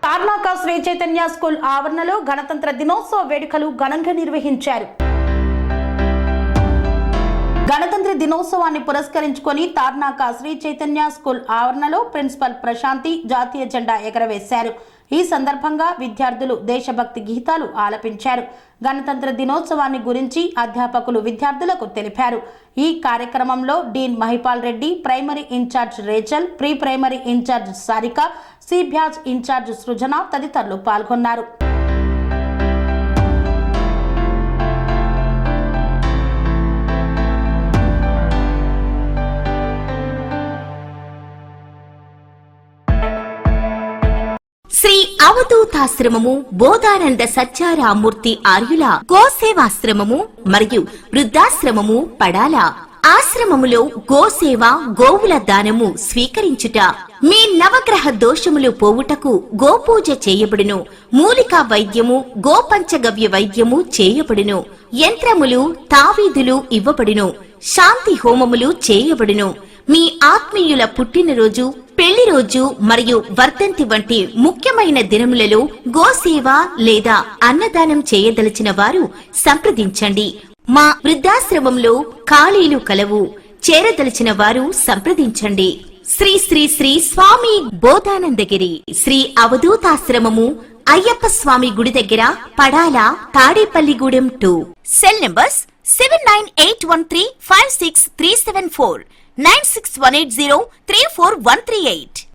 Tarnaka Shri Chaitanya school ఆవరణలో గణతంత్ర దినోత్సవ వేడుకలు ఘనంగా నిర్వహించారు. గణతంత్ర దినోత్సవాన్ని పురస్కరించుకొని తార్నాక శ్రీ చైతన్య స్కూల్ ఆవరణలో ప్రిన్సిపల్ ప్రశాంతి జాతీయ జెండా ఎగరవేశారు. ఈ సందర్భంగా విద్యార్థులు దేశభక్తి గీతాలు ఆలపించారు. గణతంత్ర దినోత్సవాన్ని గురించి అధ్యాపకులు విద్యార్థులకు తెలిపారు. ఈ కార్యక్రమంలో dean Mahipal Reddy, primary incharge Rachel, pre primary incharge Sarika, C batch incharge Srujana తదితరులు పాల్గొన్నారు. శ్రీ అవధూతాశ్రమము, బోధానంద సత్యారామూర్తి ఆర్యుల గోసేవాశ్రమము మరియు వృద్ధాశ్రమము పడాల. ఆశ్రమములో గోసేవ, గోవుల దానము స్వీకరించుట, మీ నవగ్రహ దోషములు పోవుటకు గోపూజ చేయబడును. మూలికా వైద్యము, గోపంచగవ్య వైద్యము చేయబడును. యంత్రములు, తావీదులు ఇవ్వబడును. శాంతి హోమములు చేయబడును. మీ ఆత్మీయుల పుట్టినరోజు, పెళ్లి రోజు మరియు వర్ధంతి వంటి ముఖ్యమైన దినములలో గోసేవ లేదా అన్నదానం చేయదలిచిన వారు సంప్రదించండి. మా వృద్ధాశ్రమంలో ఖాళీలు కలవు. చేరదలిచిన వారు సంప్రదించండి. శ్రీ శ్రీ శ్రీ స్వామి బోధానందగిరి శ్రీ అవధూతాశ్రమము, అయ్యప్ప స్వామి గుడి దగ్గర, పడాల, తాడేపల్లిగూడెం 2. Cell numbers 7981356374, 96180341138.